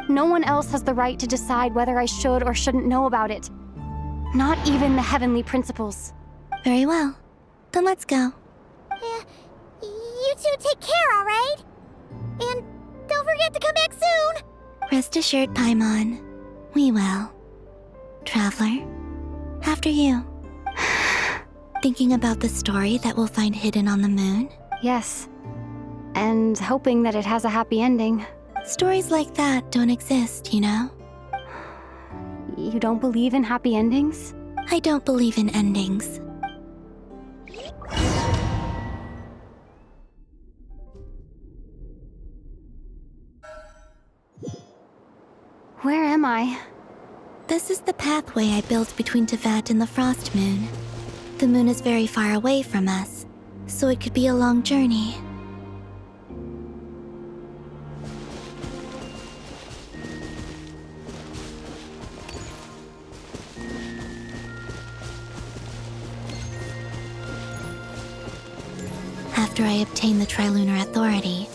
No one else has the right to decide whether I should or shouldn't know about it. Not even the heavenly principles. Very well. Then let's go. You two take care, alright? And don't forget to come back soon! Rest assured, Paimon. We will. Traveler, after you. Thinking about the story that we'll find hidden on the moon? Yes. And hoping that it has a happy ending. Stories like that don't exist, you know? You don't believe in happy endings? I don't believe in endings. Where am I? This is the pathway I built between Teyvat and the Frost Moon. The moon is very far away from us, so it could be a long journey. After I obtained the Trilunar Authority,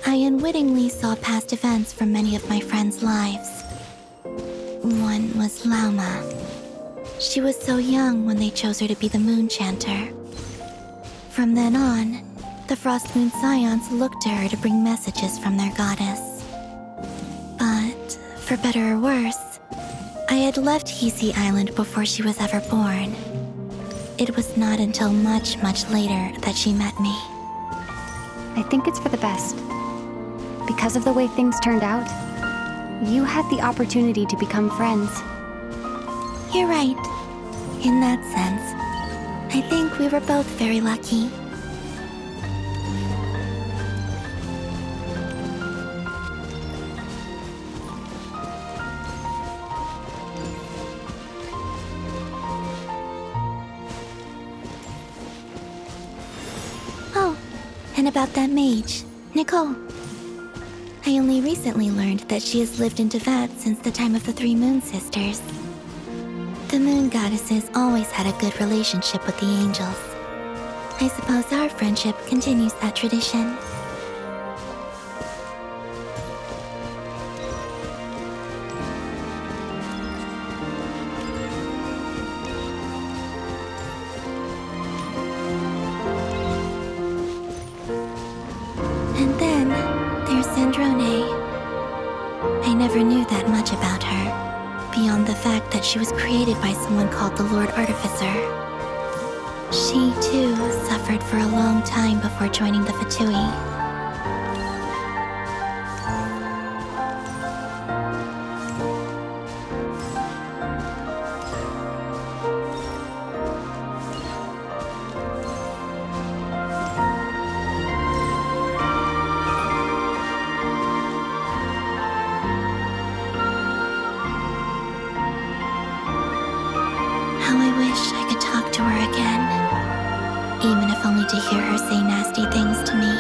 I unwittingly saw past events from many of my friends' lives. One was Lauma. She was so young when they chose her to be the Moon Chanter. From then on, the Frost Moon Scions looked to her to bring messages from their goddess. But, for better or worse, I had left Hisi Island before she was ever born. It was not until much later that she met me. I think it's for the best. Because of the way things turned out, you had the opportunity to become friends. You're right. In that sense, I think we were both very lucky. Oh, and about that mage, Nicole. I only recently learned that she has lived in Teyvat since the time of the Three Moon Sisters. The Moon Goddesses always had a good relationship with the angels. I suppose our friendship continues that tradition. And then there's Sandrone. I never knew that much about her, beyond the fact that she was created by someone called the Lord Artificer. She, too, suffered for a long time before joining the Fatui. How I wish I could talk to her again, even if only to hear her say nasty things to me.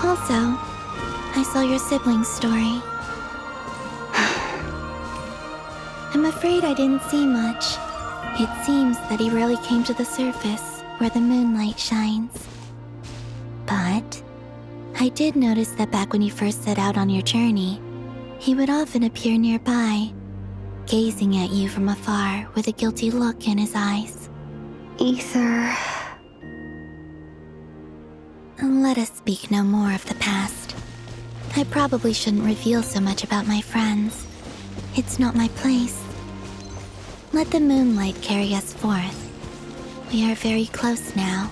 Also, I saw your siblings' story. I'm afraid I didn't see much. It seems that he rarely came to the surface, where the moonlight shines. But I did notice that back when you first set out on your journey, he would often appear nearby, gazing at you from afar with a guilty look in his eyes. Ether. Let us speak no more of the past. I probably shouldn't reveal so much about my friends. It's not my place. Let the moonlight carry us forth. We are very close now.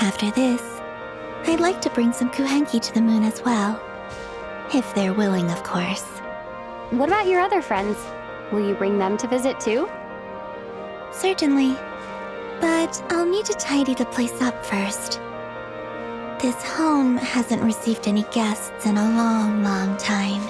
After this, I'd like to bring some kuhenki to the moon as well. If they're willing, of course. What about your other friends? Will you bring them to visit too? Certainly. But I'll need to tidy the place up first. This home hasn't received any guests in a long, long time.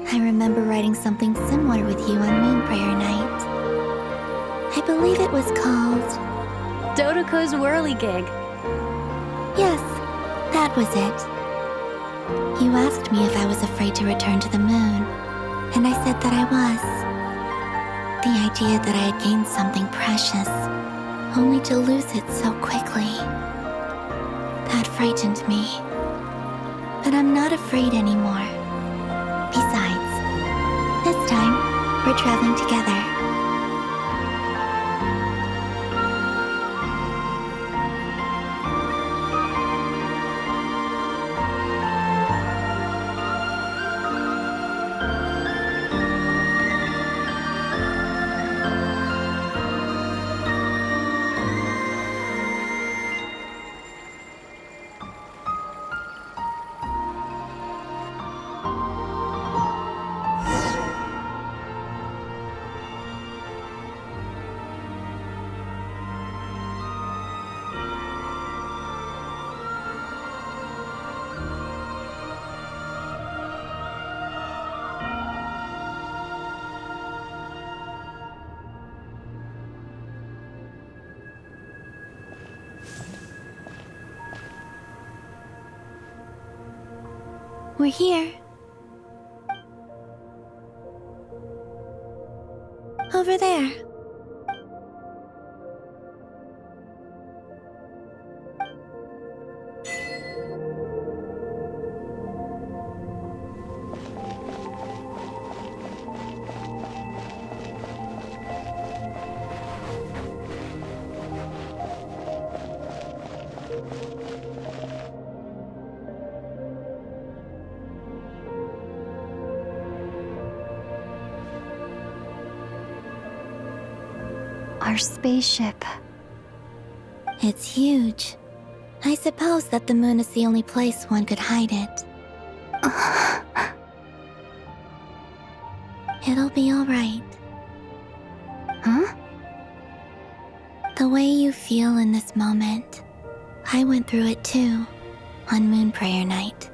I remember writing something similar with you on Moon Prayer Night. I believe it was called... Dodoko's whirligig. Yes, that was it. You asked me if I was afraid to return to the moon, and I said that I was. The idea that I had gained something precious, only to lose it so quickly. That frightened me. But I'm not afraid anymore. Besides, this time, we're traveling together. We're here. Over there. Our spaceship. It's huge. I suppose that the moon is the only place one could hide it. It'll be all right. Huh? The way you feel in this moment, I went through it too, on Moon Prayer Night.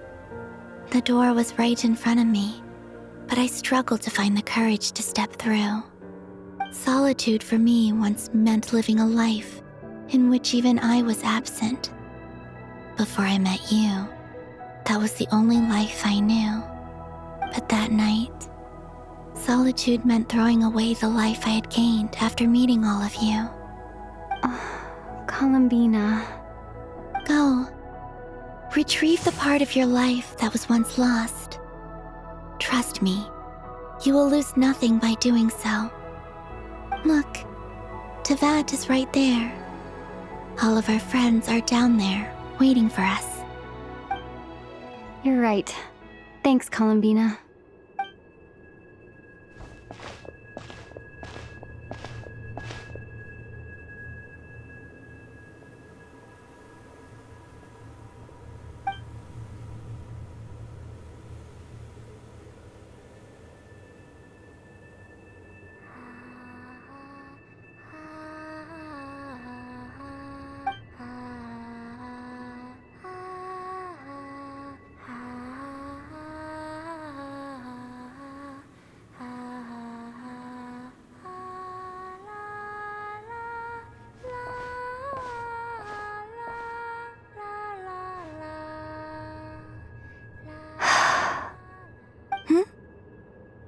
The door was right in front of me, but I struggled to find the courage to step through. Solitude for me once meant living a life in which even I was absent. Before I met you, that was the only life I knew. But that night, solitude meant throwing away the life I had gained after meeting all of you. Columbina. Go. Retrieve the part of your life that was once lost. Trust me, you will lose nothing by doing so. Look, Teyvat is right there. All of our friends are down there, waiting for us. You're right. Thanks, Columbina.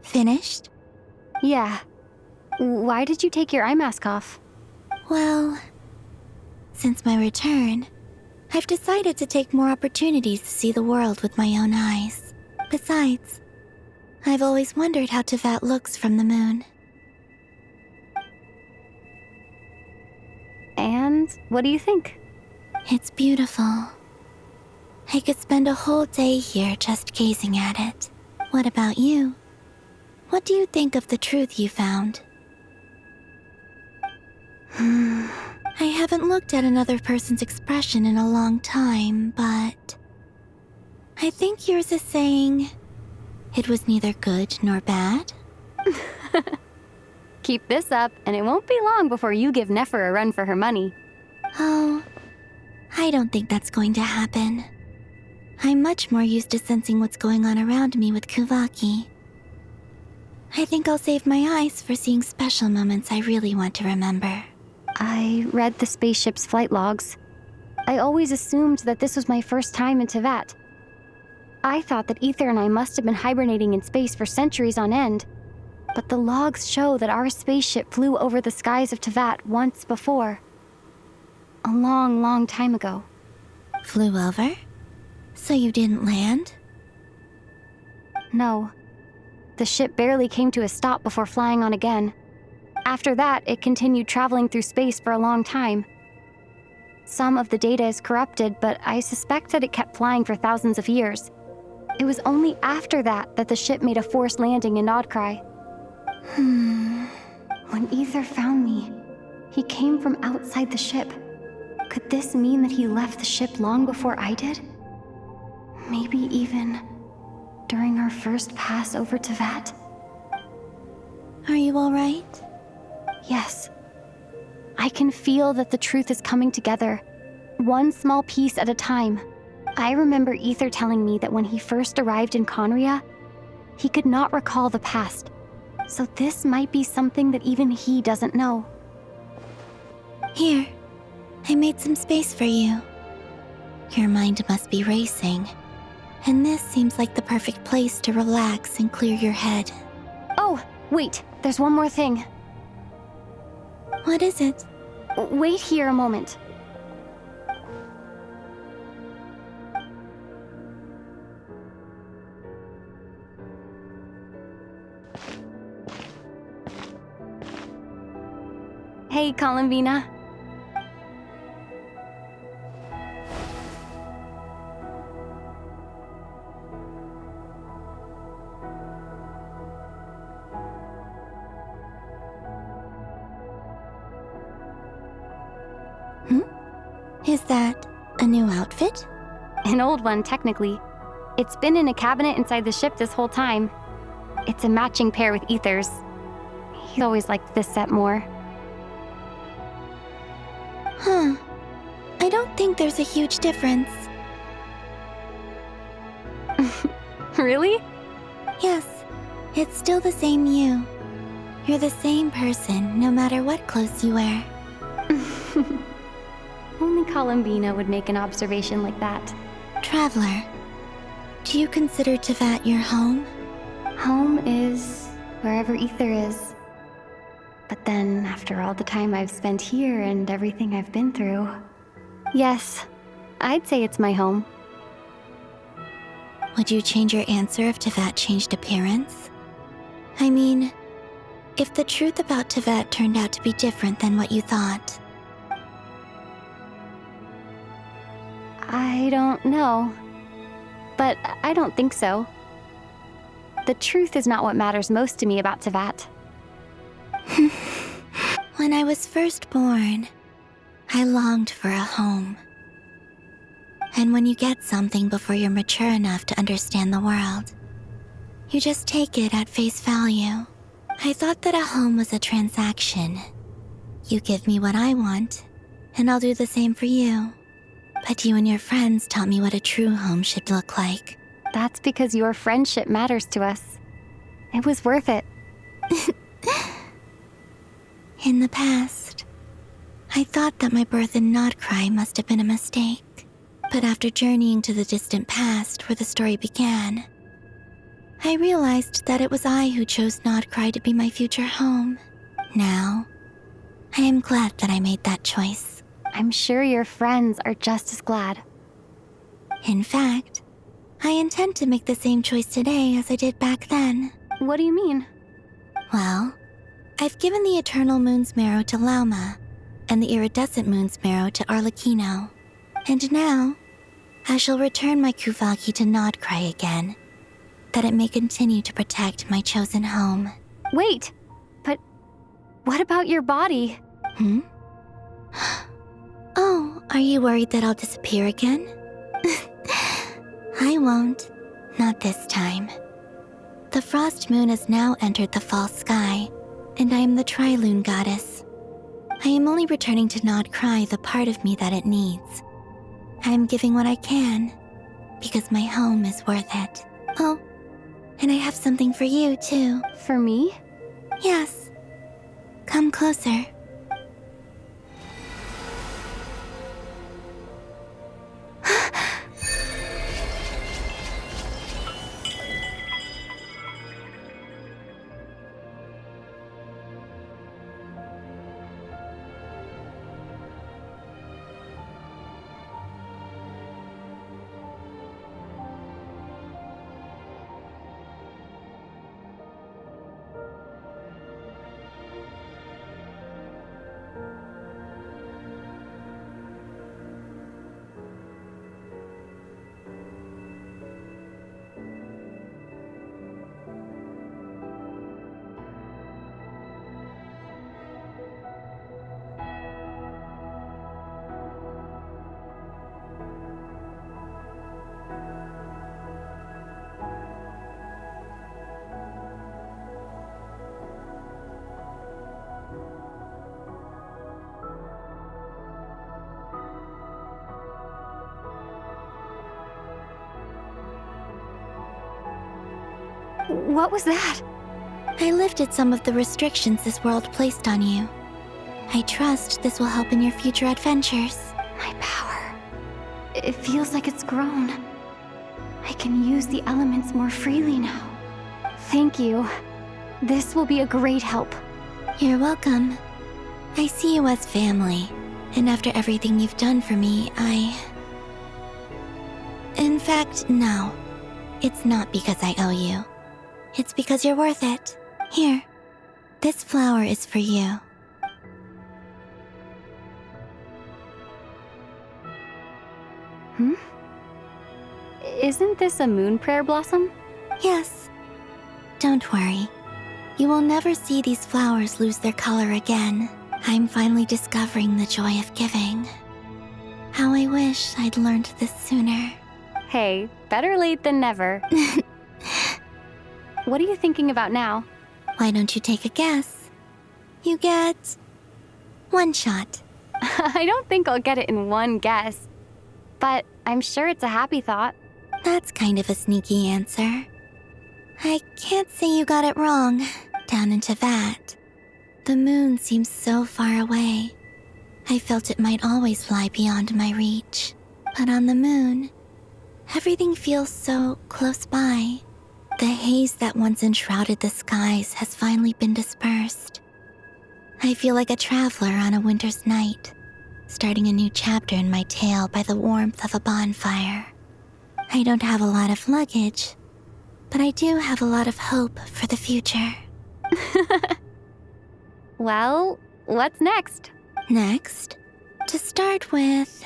Finished? Yeah. Why did you take your eye mask off? Well, since my return, I've decided to take more opportunities to see the world with my own eyes. Besides, I've always wondered how Teyvat looks from the moon. And what do you think? It's beautiful. I could spend a whole day here just gazing at it. What about you? What do you think of the truth you found? I haven't looked at another person's expression in a long time, but I think yours is saying it was neither good nor bad. Keep this up, and it won't be long before you give Nefer a run for her money. Oh, I don't think that's going to happen. I'm much more used to sensing what's going on around me with Kuvaki. I think I'll save my eyes for seeing special moments I really want to remember. I read the spaceship's flight logs. I always assumed that this was my first time in Tevat. I thought that Ether and I must have been hibernating in space for centuries on end. But the logs show that our spaceship flew over the skies of Tevat once before. A long, long time ago. Flew over? So you didn't land? No. The ship barely came to a stop before flying on again. After that, it continued traveling through space for a long time. Some of the data is corrupted, but I suspect that it kept flying for thousands of years. It was only after that the ship made a forced landing in Nodcry. When Ether found me, he came from outside the ship. Could this mean that he left the ship long before I did? Maybe even during our first pass over Tevat? Are you all right? Yes. I can feel that the truth is coming together, one small piece at a time. I remember Ether telling me that when he first arrived in Conria, he could not recall the past. So this might be something that even he doesn't know. Here, I made some space for you. Your mind must be racing, and this seems like the perfect place to relax and clear your head. Oh, wait, there's one more thing. What is it? Wait here a moment. Hey, Columbina. Is that a new outfit? An old one, technically. It's been in a cabinet inside the ship this whole time. It's a matching pair with Ether's. He always liked this set more. Huh. I don't think there's a huge difference. Really? Yes, it's still the same you. You're the same person, no matter what clothes you wear. Only Columbina would make an observation like that. Traveler, do you consider Tevat your home? Home is wherever Ether is. But then, after all the time I've spent here and everything I've been through, yes, I'd say it's my home. Would you change your answer if Tevat changed appearance? I mean, if the truth about Tevat turned out to be different than what you thought. I don't know. But I don't think so. The truth is not what matters most to me about Tevat. When I was first born, I longed for a home. And when you get something before you're mature enough to understand the world, you just take it at face value. I thought that a home was a transaction. You give me what I want, and I'll do the same for you. But you and your friends taught me what a true home should look like. That's because your friendship matters to us. It was worth it. In the past, I thought that my birth in Nodcry must have been a mistake. But after journeying to the distant past where the story began, I realized that it was I who chose Nodcry to be my future home. Now, I am glad that I made that choice. I'm sure your friends are just as glad. In fact, I intend to make the same choice today as I did back then. What do you mean? Well, I've given the Eternal Moon's Marrow to Lauma, and the Iridescent Moon's Marrow to Arlecchino. And now, I shall return my Kuvagi to Nodcry again, that it may continue to protect my chosen home. Wait, but what about your body? Oh, are you worried that I'll disappear again? I won't. Not this time. The frost moon has now entered the fall sky, and I am the Trilune goddess. I am only returning to Nodcry the part of me that it needs. I am giving what I can, because my home is worth it. Oh, and I have something for you, too. For me? Yes. Come closer. What was that? I lifted some of the restrictions this world placed on you. I trust this will help in your future adventures. My power. It feels like it's grown. I can use the elements more freely now. Thank you. This will be a great help. You're welcome. I see you as family, and after everything you've done for me, In fact, no. It's not because I owe you. It's because you're worth it. Here, this flower is for you. Isn't this a moon prayer blossom? Yes. Don't worry. You will never see these flowers lose their color again. I'm finally discovering the joy of giving. How I wish I'd learned this sooner. Hey, better late than never. What are you thinking about now? Why don't you take a guess? You get 1 shot. I don't think I'll get it in one guess. But I'm sure it's a happy thought. That's kind of a sneaky answer. I can't say you got it wrong. Down into that. The moon seems so far away. I felt it might always lie beyond my reach. But on the moon, everything feels so close by. The haze that once enshrouded the skies has finally been dispersed. I feel like a traveler on a winter's night, starting a new chapter in my tale by the warmth of a bonfire. I don't have a lot of luggage, but I do have a lot of hope for the future. Well, what's next? Next, to start with,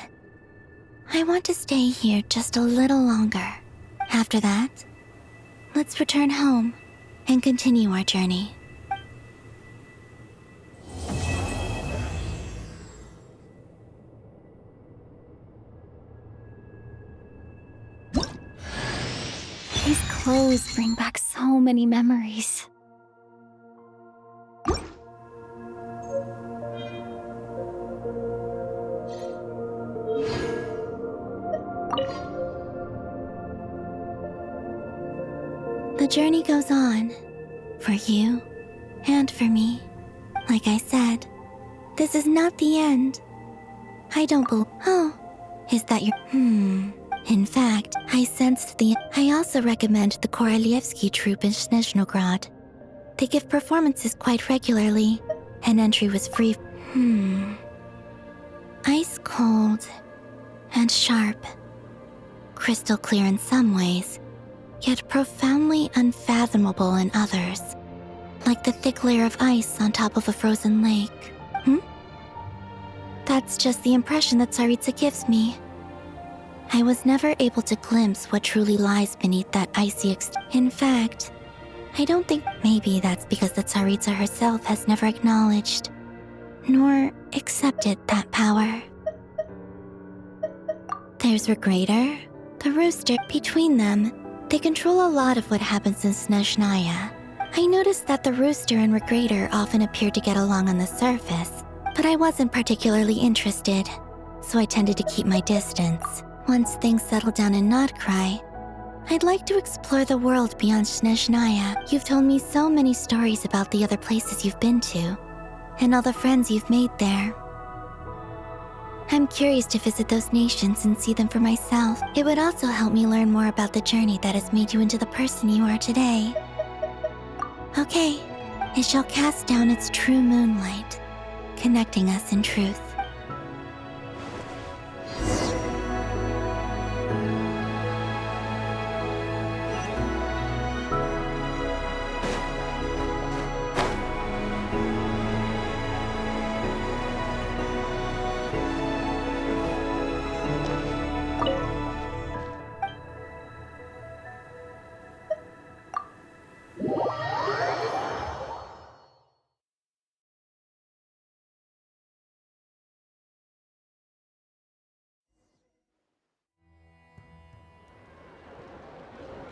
I want to stay here just a little longer. After that, let's return home and continue our journey. These clothes bring back so many memories. The journey goes on, for you and for me. Like I said, this is not the end. I don't believe. Oh, is that your. In fact, I sensed the. I also recommend the Korolievsky troupe in Snezhnogrod. They give performances quite regularly, and entry was free. Ice cold and sharp. Crystal clear in some ways, yet profoundly unfathomable in others, like the thick layer of ice on top of a frozen lake. That's just the impression that Tsaritsa gives me. I was never able to glimpse what truly lies beneath that icy In fact, I don't think maybe that's because the Tsaritsa herself has never acknowledged nor accepted that power. There's Regrator, the rooster. Between them, they control a lot of what happens in Snezhnaya. I noticed that the rooster and Regrator often appeared to get along on the surface, but I wasn't particularly interested, so I tended to keep my distance. Once things settle down in Notcry, I'd like to explore the world beyond Snezhnaya. You've told me so many stories about the other places you've been to, and all the friends you've made there. I'm curious to visit those nations and see them for myself. It would also help me learn more about the journey that has made you into the person you are today. Okay, it shall cast down its true moonlight, connecting us in truth.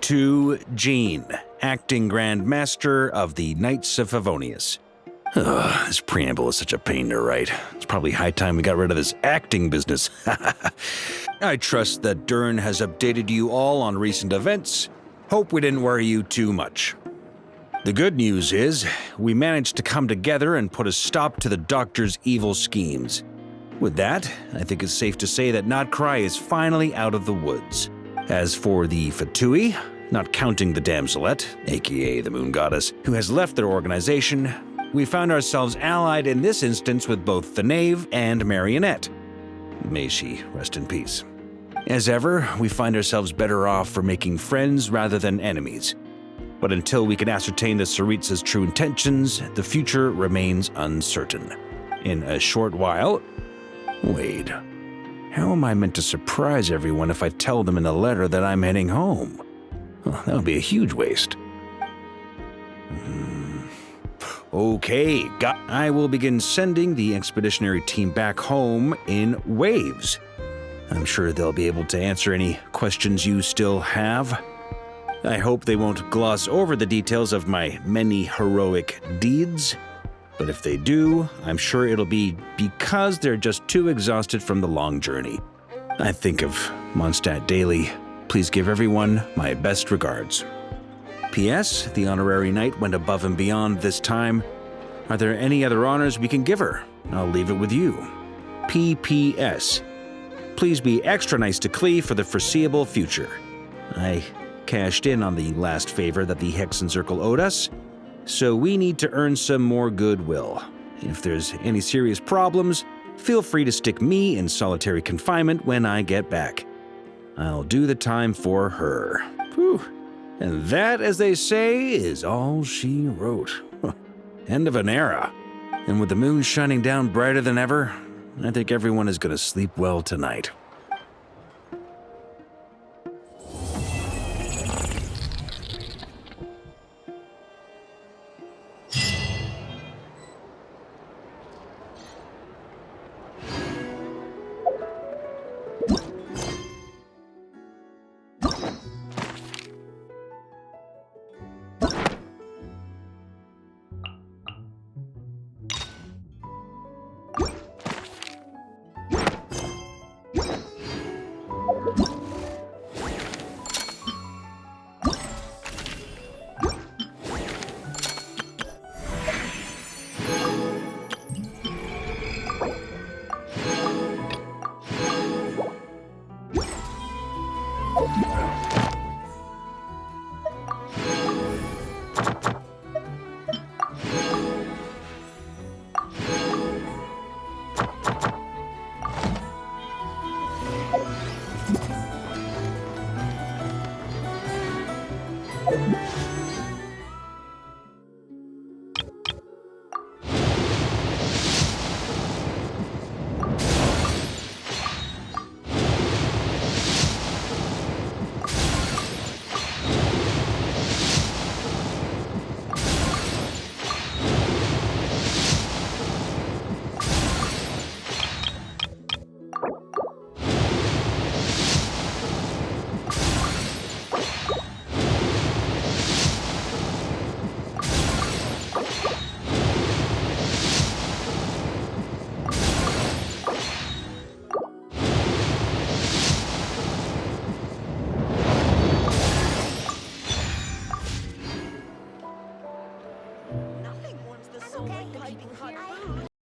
To Jean, acting Grand Master of the Knights of Favonius. Ugh, this preamble is such a pain to write. It's probably high time we got rid of this acting business. I trust that Dern has updated you all on recent events. Hope we didn't worry you too much. The good news is, we managed to come together and put a stop to the Doctor's evil schemes. With that, I think it's safe to say that Notcry is finally out of the woods. As for the Fatui, not counting the Damselette, aka the Moon Goddess, who has left their organization, we found ourselves allied in this instance with both the Knave and Marionette. May she rest in peace. As ever, we find ourselves better off for making friends rather than enemies. But until we can ascertain the Tsaritsa's true intentions, the future remains uncertain. In a short while... Wait, how am I meant to surprise everyone if I tell them in a letter that I'm heading home? Well, that would be a huge waste. Okay, I will begin sending the expeditionary team back home in waves. I'm sure they'll be able to answer any questions you still have. I hope they won't gloss over the details of my many heroic deeds. But if they do, I'm sure it'll be because they're just too exhausted from the long journey. I think of Mondstadt daily. Please give everyone my best regards. P.S. The honorary knight went above and beyond this time. Are there any other honors we can give her? I'll leave it with you. P.P.S. Please be extra nice to Klee for the foreseeable future. I cashed in on the last favor that the Hexen Circle owed us, so we need to earn some more goodwill. If there's any serious problems, feel free to stick me in solitary confinement when I get back. I'll do the time for her. Whew. And that, as they say, is all she wrote. End of an era. And with the moon shining down brighter than ever, I think everyone is going to sleep well tonight.